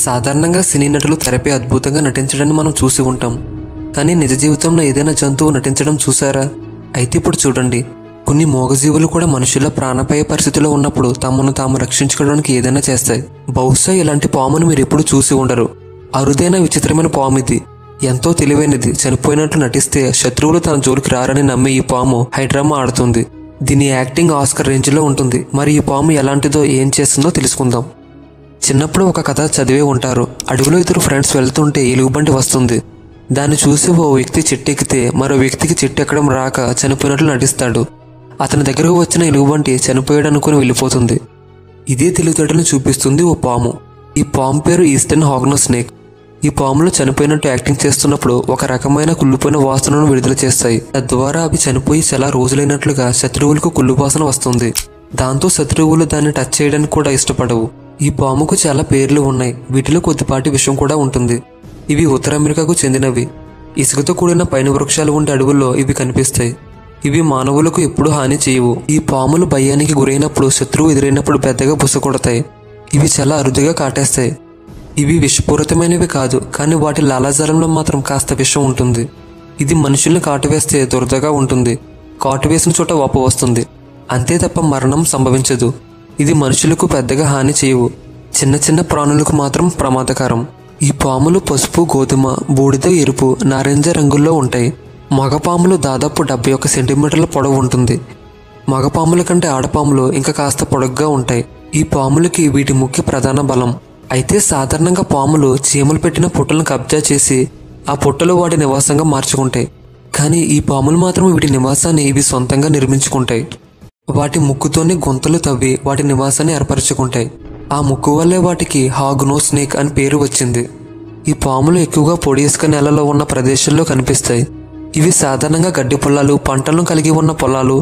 సాధారణంగా సినీ నటులు తెరపై అద్భుతంగా నటించడాన్ని మనం చూసి ఉంటాం. కానీ నిజ జీవితంలో ఏదైనా జంతువు నటించడం చూసారా? అయితే ఇప్పుడు చూడండి, కొన్ని మూగజీవులు కూడా మనుషుల ప్రాణాపాయ పరిస్థితిలో ఉన్నప్పుడు తమను తాము రక్షించుకోవడానికి ఏదైనా చేస్తాయి. బహుశా ఇలాంటి పామును మీరు ఎప్పుడు చూసి ఉండరు. అరుదైన విచిత్రమైన పాము ఇది. ఎంతో తెలివైనది. చనిపోయినట్లు నటిస్తే శత్రువులు తన జోలికి రారని నమ్మి ఈ పాము హైడ్రామా ఆడుతుంది. దీని యాక్టింగ్ ఆస్కర్ రేంజ్లో ఉంటుంది. మరి ఈ పాము ఎలాంటిదో, ఏం చేస్తుందో తెలుసుకుందాం. చిన్నప్పుడు ఒక కథ చదివే ఉంటారు. అడవిలో ఇద్దరు ఫ్రెండ్స్ వెళ్తుంటే ఎలుగుబంటి వస్తుంది. దాన్ని చూసి ఓ వ్యక్తి చెట్టు ఎక్కితే మరో వ్యక్తికి చెట్టు ఎక్కడం రాక చనిపోయినట్లు నటిస్తాడు. అతని దగ్గరకు వచ్చిన ఎలుగుబంటి చనిపోయాడు అనుకుని వెళ్ళిపోతుంది. ఇదే తెలివితేటలను చూపిస్తుంది ఓ పాము. ఈ పాము పేరు ఈస్టర్న్ హాగ్నో స్నేక్. ఈ పాములు చనిపోయినట్టు యాక్టింగ్ చేస్తున్నప్పుడు ఒక రకమైన కుళ్ళిపోయిన వాసనను విడుదల చేస్తాయి. తద్వారా అవి చనిపోయి చాలా రోజులైనట్లుగా శత్రువులకు కుళ్ళు వాసన వస్తుంది. దాంతో శత్రువులు దాన్ని టచ్ చేయడానికి కూడా ఇష్టపడవు. ఈ పాముకు చాలా పేర్లు ఉన్నాయి. వీటిలో కొద్దిపాటి విషం కూడా ఉంటుంది. ఇవి ఉత్తర అమెరికాకు చెందినవి. ఇసుకతో కూడిన పైన వృక్షాలు ఉండే అడవుల్లో ఇవి కనిపిస్తాయి. ఇవి మానవులకు ఎప్పుడూ హాని చేయవు. ఈ పాములు భయానికి గురైనప్పుడు, శత్రువు ఎదురైనప్పుడు పెద్దగా బుస కొడతాయి. ఇవి చాలా అరుదుగా కాటేస్తాయి. ఇవి విషపూరితమైనవి కాదు, కానీ వాటి లాలాజలంలో మాత్రం కాస్త విషం ఉంటుంది. ఇది మనుషుల్ని కాటువేస్తే దురదగా ఉంటుంది. కాటువేసిన చోట వాపు వస్తుంది. అంతే తప్ప మరణం సంభవించదు. ఇది మనుషులకు పెద్దగా హాని చేయవు. చిన్న చిన్న ప్రాణులకు మాత్రం ప్రమాదకరం. ఈ పాములు పసుపు, గోధుమ, బూడిద, ఎరుపు, నారింజ రంగుల్లో ఉంటాయి. మగపాములు దాదాపు 71 సెంటీమీటర్ల పొడవు ఉంటుంది. మగపాముల కంటే ఆడపాములు ఇంకా కాస్త పొడగ్గా ఉంటాయి. ఈ పాములకి వీటి ముఖ్య ప్రధాన బలం. అయితే సాధారణంగా పాములు చీమలు పెట్టిన పుట్టలను కబ్జా చేసి ఆ పుట్టలు వాటి నివాసంగా మార్చుకుంటాయి. కానీ ఈ పాములు మాత్రం వీటి నివాసాన్ని ఇవి సొంతంగా నిర్మించుకుంటాయి. వాటి ముక్కుతోనే గుంతలు తవ్వి వాటి నివాసాన్ని ఏర్పరచుకుంటాయి. ఆ ముక్కు వల్లే వాటికి హాగ్నో స్నేక్ అని పేరు వచ్చింది. ఈ పాములు ఎక్కువగా పొడి ఇసుక నేలలో ఉన్న ప్రదేశాల్లో కనిపిస్తాయి. ఇవి సాధారణంగా గడ్డి పొలాలు, పంటలను కలిగి ఉన్న పొలాలు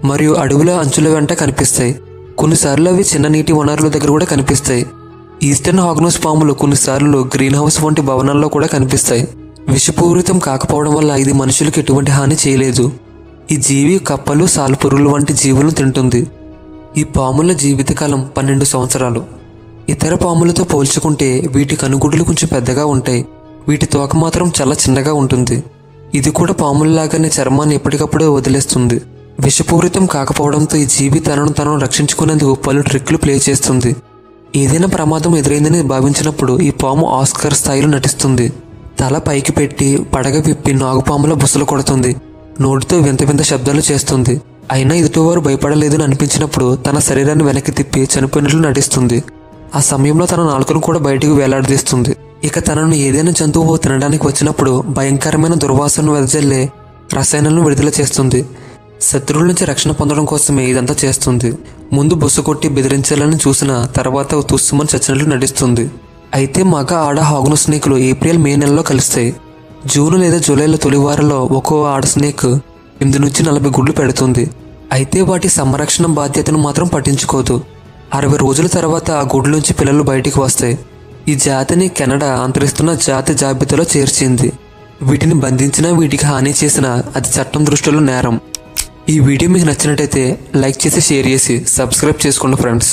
మరియు అడవుల అంచుల వెంట కనిపిస్తాయి. కొన్నిసార్లు అవి చిన్న నీటి వనరుల దగ్గర కూడా కనిపిస్తాయి. ఈస్టర్న్ హాగ్నోస్ పాములు కొన్నిసార్లు గ్రీన్ హౌస్ వంటి భవనాల్లో కూడా కనిపిస్తాయి. విషపూరితం కాకపోవడం వల్ల ఇది మనుషులకు ఎటువంటి హాని చేయలేదు. ఈ జీవి కప్పలు, సాల్పురుగులు వంటి జీవులను తింటుంది. ఈ పాముల జీవితకాలం 12 సంవత్సరాలు. ఇతర పాములతో పోల్చుకుంటే వీటి కనుగుడ్లు కొంచెం పెద్దగా ఉంటాయి. వీటి తోక మాత్రం చాలా చిన్నగా ఉంటుంది. ఇది కూడా పాములలాగానే చర్మాన్ని ఎప్పటికప్పుడే వదిలేస్తుంది. విషపూరితం కాకపోవడంతో ఈ జీవి తనను రక్షించుకునేందుకు పలు ట్రిక్లు ప్లే చేస్తుంది. ఏదైనా ప్రమాదం ఎదురైందని భావించినప్పుడు ఈ పాము ఆస్కర్ స్థాయిలో నటిస్తుంది. తల పైకి పెట్టి పడగ విప్పి నాగుపాముల బుసలు కొడుతుంది. నోటితో వింత వింత శబ్దాలు చేస్తుంది. అయినా ఎదుటివారు భయపడలేదని అనిపించినప్పుడు తన శరీరాన్ని వెనక్కి తిప్పి చనిపోయినట్లు నటిస్తుంది. ఆ సమయంలో తన నాలుకను కూడా బయటికి వేలాడదీస్తుంది. ఇక తనను ఏదైనా జంతువు తినడానికి వచ్చినప్పుడు భయంకరమైన దుర్వాసనను వెదజల్లే రసాయనాలను విడుదల చేస్తుంది. శత్రువుల నుంచి రక్షణ పొందడం కోసమే ఇదంతా చేస్తుంది. ముందు బుస్సు కొట్టి బెదిరించాలని చూసిన తర్వాత తుస్సుమని చచ్చినట్లు నటిస్తుంది. అయితే మగ, ఆడ హాగ్నో స్నేకులు ఏప్రిల్, మే నెలలో కలుస్తాయి. జూన్ లేదా జూలైలో తొలివారంలో ఒక్కో ఆడ స్నేక్ 8 నుంచి 40 గుడ్లు పెడుతుంది. అయితే వాటి సంరక్షణ బాధ్యతను మాత్రం పట్టించుకోదు. 60 రోజుల తర్వాత ఆ గుడ్ల నుంచి పిల్లలు బయటికి వస్తాయి. ఈ జాతిని కెనడా అంతరిస్తున్న జాతి జాబితాలో చేర్చింది. వీటిని బంధించినా, వీటికి హాని చేసినా అది చట్టం దృష్టిలో నేరం. ఈ వీడియో మీకు నచ్చినట్టయితే లైక్ చేసి, షేర్ చేసి, సబ్స్క్రైబ్ చేసుకోండి ఫ్రెండ్స్.